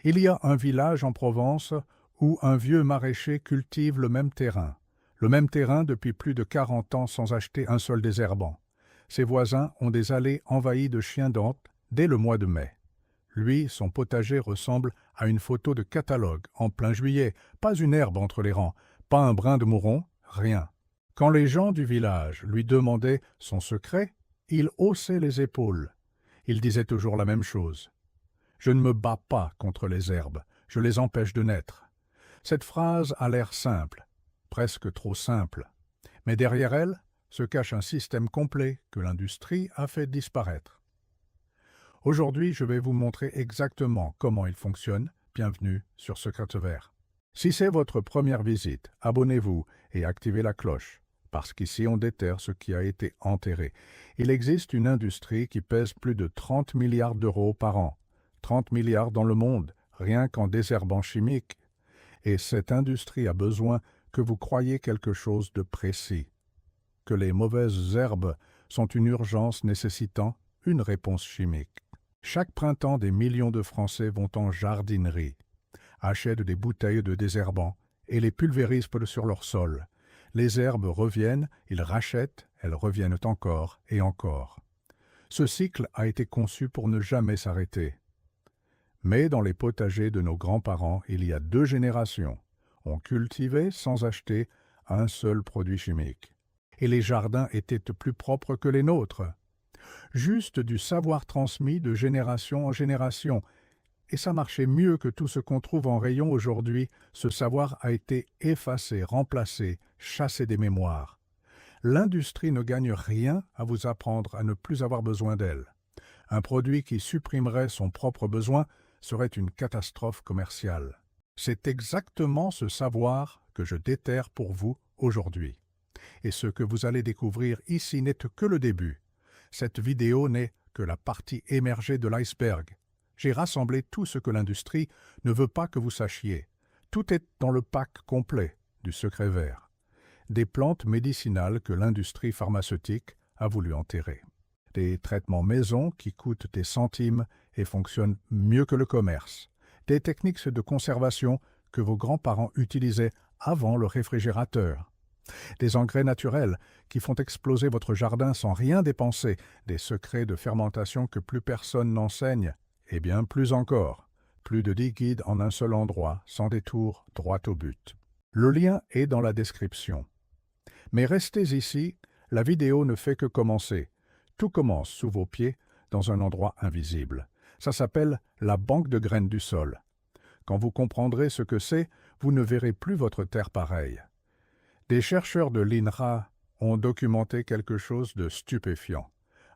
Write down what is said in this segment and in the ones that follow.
Il y a un village en Provence où un vieux maraîcher cultive le même terrain depuis plus de 40 ans sans acheter un seul désherbant. Ses voisins ont des allées envahies de chiens d'Hôte dès le mois de mai. Lui, son potager ressemble à une photo de catalogue en plein juillet, pas une herbe entre les rangs, pas un brin de mouron, rien. Quand les gens du village lui demandaient son secret, il haussait les épaules. Il disait toujours la même chose. Je ne me bats pas contre les herbes, je les empêche de naître. Cette phrase a l'air simple, presque trop simple. Mais derrière elle se cache un système complet que l'industrie a fait disparaître. Aujourd'hui, je vais vous montrer exactement comment il fonctionne. Bienvenue sur Secrets Verts. Si c'est votre première visite, abonnez-vous et activez la cloche, parce qu'ici on déterre ce qui a été enterré. Il existe une industrie qui pèse plus de 30 milliards d'euros par an. 30 milliards dans le monde, rien qu'en désherbants chimiques. Et cette industrie a besoin que vous croyiez quelque chose de précis. Que les mauvaises herbes sont une urgence nécessitant une réponse chimique. Chaque printemps, des millions de Français vont en jardinerie, achètent des bouteilles de désherbants et les pulvérisent sur leur sol. Les herbes reviennent, ils rachètent, elles reviennent encore et encore. Ce cycle a été conçu pour ne jamais s'arrêter. Mais dans les potagers de nos grands-parents, il y a 2 générations, on cultivait sans acheter un seul produit chimique. Et les jardins étaient plus propres que les nôtres. Juste du savoir transmis de génération en génération. Et ça marchait mieux que tout ce qu'on trouve en rayon aujourd'hui. Ce savoir a été effacé, remplacé, chassé des mémoires. L'industrie ne gagne rien à vous apprendre à ne plus avoir besoin d'elle. Un produit qui supprimerait son propre besoin serait une catastrophe commerciale. C'est exactement ce savoir que je déterre pour vous aujourd'hui. Et ce que vous allez découvrir ici n'est que le début. Cette vidéo n'est que la partie émergée de l'iceberg. J'ai rassemblé tout ce que l'industrie ne veut pas que vous sachiez. Tout est dans le pack complet du Secret Vert. Des plantes médicinales que l'industrie pharmaceutique a voulu enterrer. Des traitements maison qui coûtent des centimes et fonctionnent mieux que le commerce. Des techniques de conservation que vos grands-parents utilisaient avant le réfrigérateur. Des engrais naturels qui font exploser votre jardin sans rien dépenser, des secrets de fermentation que plus personne n'enseigne, et bien plus encore, plus de 10 guides en un seul endroit, sans détour, droit au but. Le lien est dans la description. Mais restez ici, la vidéo ne fait que commencer. Tout commence sous vos pieds, dans un endroit invisible. Ça s'appelle la banque de graines du sol. Quand vous comprendrez ce que c'est, vous ne verrez plus votre terre pareille. Des chercheurs de l'INRA ont documenté quelque chose de stupéfiant.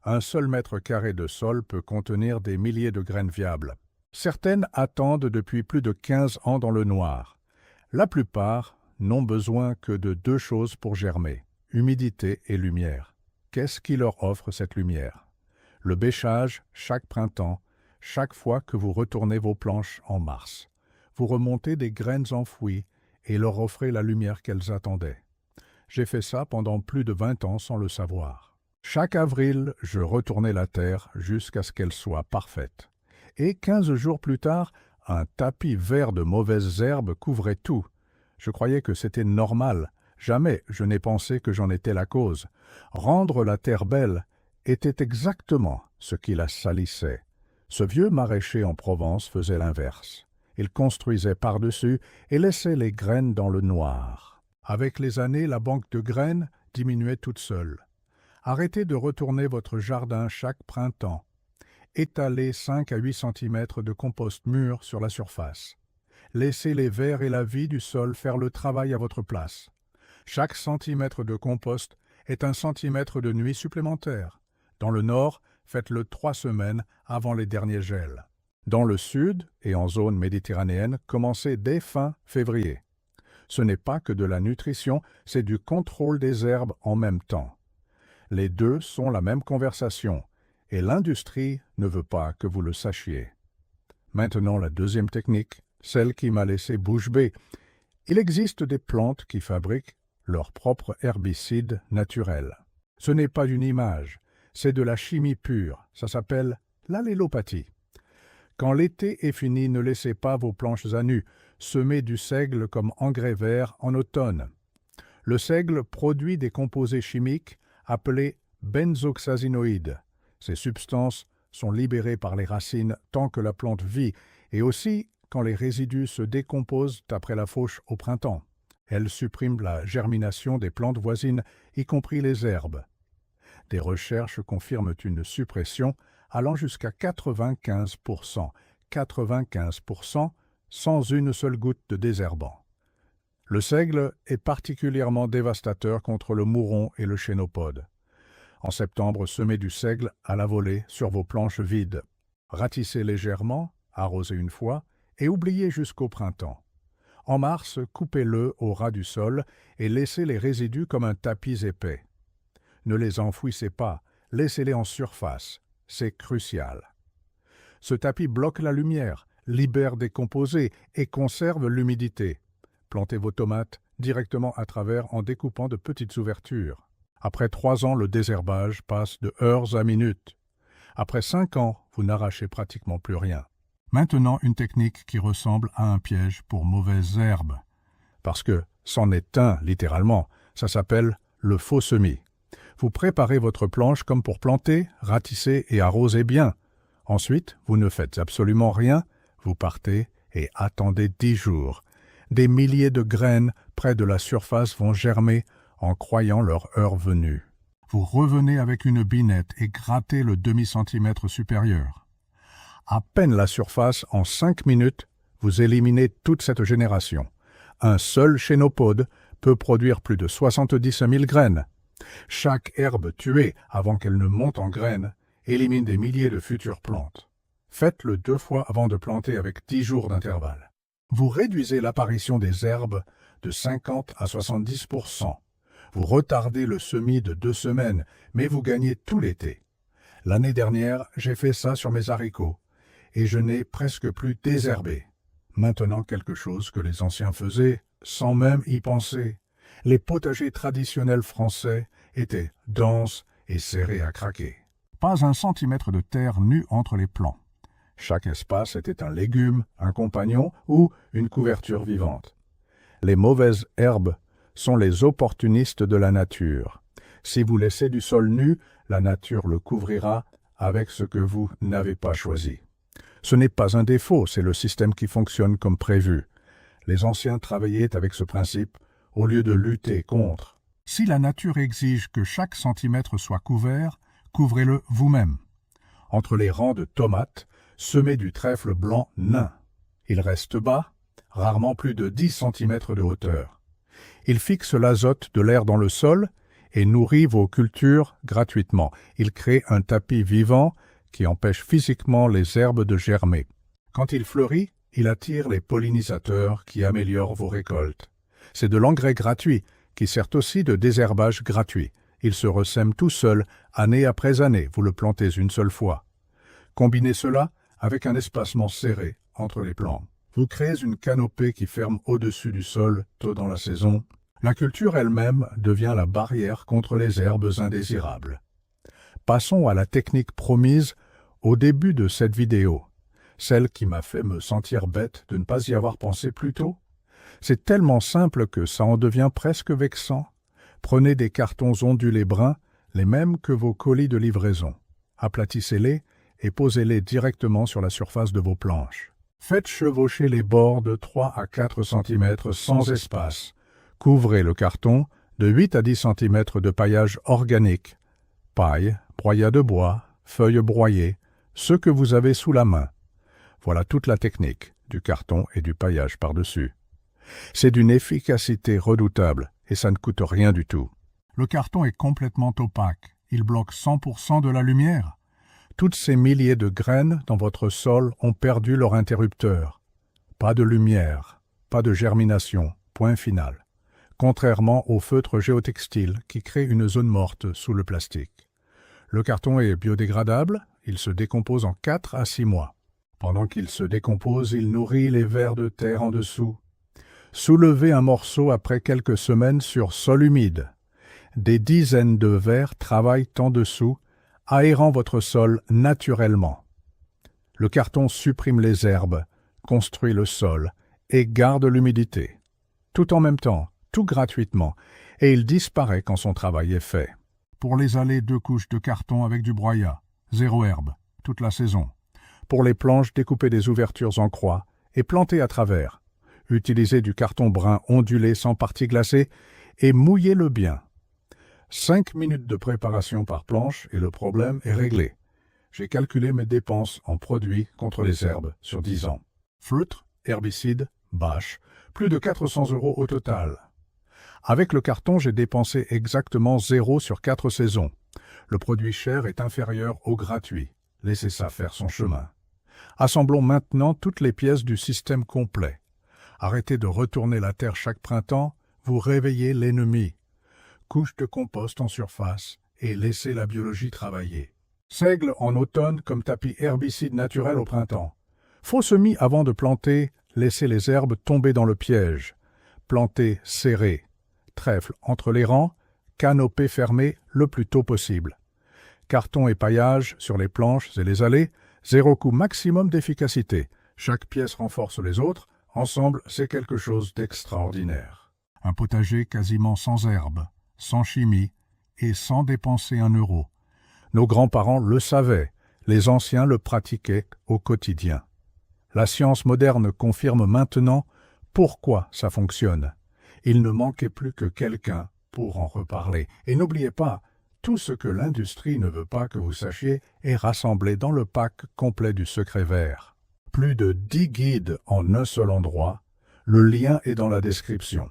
Un seul mètre carré de sol peut contenir des milliers de graines viables. Certaines attendent depuis plus de 15 ans dans le noir. La plupart n'ont besoin que de 2 choses pour germer, humidité et lumière. Qu'est-ce qui leur offre cette lumière? Le bêchage chaque printemps, chaque fois que vous retournez vos planches en mars. Vous remontez des graines enfouies et leur offrez la lumière qu'elles attendaient. J'ai fait ça pendant plus de 20 ans sans le savoir. Chaque avril, je retournais la terre jusqu'à ce qu'elle soit parfaite. Et 15 jours plus tard, un tapis vert de mauvaises herbes couvrait tout. Je croyais que c'était normal. Jamais je n'ai pensé que j'en étais la cause. Rendre la terre belle était exactement ce qui la salissait. Ce vieux maraîcher en Provence faisait l'inverse. Il construisait par-dessus et laissait les graines dans le noir. Avec les années, la banque de graines diminuait toute seule. Arrêtez de retourner votre jardin chaque printemps. Étalez 5 à 8 cm de compost mûr sur la surface. Laissez les vers et la vie du sol faire le travail à votre place. Chaque centimètre de compost est un centimètre de nuit supplémentaire. Dans le nord, faites-le 3 semaines avant les derniers gels. Dans le sud et en zone méditerranéenne, commencez dès fin février. Ce n'est pas que de la nutrition, c'est du contrôle des herbes en même temps. Les deux sont la même conversation, et l'industrie ne veut pas que vous le sachiez. Maintenant, la deuxième technique, celle qui m'a laissé bouche bée. Il existe des plantes qui fabriquent leur propre herbicide naturel. Ce n'est pas une image, c'est de la chimie pure, ça s'appelle l'allélopathie. Quand l'été est fini, ne laissez pas vos planches à nu. Semez du seigle comme engrais vert en automne. Le seigle produit des composés chimiques appelés benzoxazinoïdes. Ces substances sont libérées par les racines tant que la plante vit et aussi quand les résidus se décomposent après la fauche au printemps. Elles suppriment la germination des plantes voisines, y compris les herbes. Des recherches confirment une suppression allant jusqu'à 95%, 95% sans une seule goutte de désherbant. Le seigle est particulièrement dévastateur contre le mouron et le chénopode. En septembre, semez du seigle à la volée sur vos planches vides. Ratissez légèrement, arrosez une fois et oubliez jusqu'au printemps. En mars, coupez-le au ras du sol et laissez les résidus comme un tapis épais. Ne les enfouissez pas, laissez-les en surface. C'est crucial. Ce tapis bloque la lumière, libère des composés et conserve l'humidité. Plantez vos tomates directement à travers en découpant de petites ouvertures. Après 3 ans, le désherbage passe de heures à minutes. Après 5 ans, vous n'arrachez pratiquement plus rien. Maintenant, une technique qui ressemble à un piège pour mauvaises herbes. Parce que c'en est un, littéralement. Ça s'appelle le faux semis. Vous préparez votre planche comme pour planter, ratisser et arroser bien. Ensuite, vous ne faites absolument rien, vous partez et attendez 10 jours. Des milliers de graines près de la surface vont germer en croyant leur heure venue. Vous revenez avec une binette et grattez le demi-centimètre supérieur. À peine la surface, en 5 minutes, vous éliminez toute cette génération. Un seul chénopode peut produire plus de 70 000 graines. Chaque herbe tuée avant qu'elle ne monte en graines élimine des milliers de futures plantes. Faites-le 2 fois avant de planter avec 10 jours d'intervalle. Vous réduisez l'apparition des herbes de 50 à 70%. Vous retardez le semis de 2 semaines, mais vous gagnez tout l'été. L'année dernière, j'ai fait ça sur mes haricots, et je n'ai presque plus désherbé. Maintenant, quelque chose que les anciens faisaient sans même y penser. Les potagers traditionnels français étaient denses et serrés à craquer. Pas 1 centimètre de terre nue entre les plants. Chaque espace était un légume, un compagnon ou une couverture vivante. Les mauvaises herbes sont les opportunistes de la nature. Si vous laissez du sol nu, la nature le couvrira avec ce que vous n'avez pas choisi. Ce n'est pas un défaut, c'est le système qui fonctionne comme prévu. Les anciens travaillaient avec ce principe au lieu de lutter contre. Si la nature exige que chaque centimètre soit couvert, couvrez-le vous-même. Entre les rangs de tomates, semez du trèfle blanc nain. Il reste bas, rarement plus de 10 cm de hauteur. Il fixe l'azote de l'air dans le sol et nourrit vos cultures gratuitement. Il crée un tapis vivant qui empêche physiquement les herbes de germer. Quand il fleurit, il attire les pollinisateurs qui améliorent vos récoltes. C'est de l'engrais gratuit qui sert aussi de désherbage gratuit. Il se ressème tout seul, année après année, vous le plantez une seule fois. Combinez cela avec un espacement serré entre les plants. Vous créez une canopée qui ferme au-dessus du sol tôt dans la saison. La culture elle-même devient la barrière contre les herbes indésirables. Passons à la technique promise au début de cette vidéo, celle qui m'a fait me sentir bête de ne pas y avoir pensé plus tôt. C'est tellement simple que ça en devient presque vexant. Prenez des cartons ondulés bruns, les mêmes que vos colis de livraison. Aplatissez-les et posez-les directement sur la surface de vos planches. Faites chevaucher les bords de 3 à 4 cm sans espace. Couvrez le carton de 8 à 10 cm de paillage organique. Paille, broyat de bois, feuilles broyées, ce que vous avez sous la main. Voilà toute la technique du carton et du paillage par-dessus. C'est d'une efficacité redoutable et ça ne coûte rien du tout. Le carton est complètement opaque. Il bloque 100% de la lumière. Toutes ces milliers de graines dans votre sol ont perdu leur interrupteur. Pas de lumière, pas de germination, point final. Contrairement au feutre géotextile qui crée une zone morte sous le plastique. Le carton est biodégradable, il se décompose en 4 à 6 mois. Pendant qu'il se décompose, il nourrit les vers de terre en dessous. Soulevez un morceau après quelques semaines sur sol humide. Des dizaines de vers travaillent en dessous, aérant votre sol naturellement. Le carton supprime les herbes, construit le sol et garde l'humidité. Tout en même temps, tout gratuitement, et il disparaît quand son travail est fait. Pour les allées, 2 couches de carton avec du broyat, 0 herbe, toute la saison. Pour les planches, découpez des ouvertures en croix et plantez à travers. Utilisez du carton brun ondulé sans partie glacée et mouillez-le bien. 5 minutes de préparation par planche et le problème est réglé. J'ai calculé mes dépenses en produits contre les herbes sur 10 ans. Feutre, herbicide, bâche, plus de 400 € au total. Avec le carton, j'ai dépensé exactement 0 sur 4 saisons. Le produit cher est inférieur au gratuit. Laissez ça faire son chemin. Assemblons maintenant toutes les pièces du système complet. Arrêtez de retourner la terre chaque printemps, vous réveillez l'ennemi. Couche de compost en surface et laissez la biologie travailler. Seigle en automne comme tapis herbicide naturel au printemps. Faux semis avant de planter, laissez les herbes tomber dans le piège. Plantez serré. Trèfle entre les rangs, canopée fermée le plus tôt possible. Carton et paillage sur les planches et les allées, 0 coût maximum d'efficacité. Chaque pièce renforce les autres, ensemble c'est quelque chose d'extraordinaire. Un potager quasiment sans herbe, sans chimie et sans dépenser 1 euro. Nos grands-parents le savaient, les anciens le pratiquaient au quotidien. La science moderne confirme maintenant pourquoi ça fonctionne. Il ne manquait plus que quelqu'un pour en reparler. Et n'oubliez pas, tout ce que l'industrie ne veut pas que vous sachiez est rassemblé dans le pack complet du Secret Vert. Plus de 10 guides en un seul endroit, le lien est dans la description.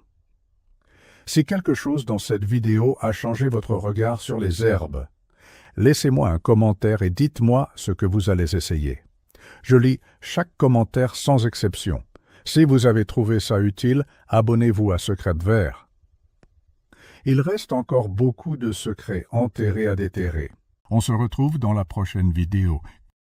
Si quelque chose dans cette vidéo a changé votre regard sur les herbes, laissez-moi un commentaire et dites-moi ce que vous allez essayer. Je lis chaque commentaire sans exception. Si vous avez trouvé ça utile, abonnez-vous à Secret Vert. Il reste encore beaucoup de secrets enterrés à déterrer. On se retrouve dans la prochaine vidéo.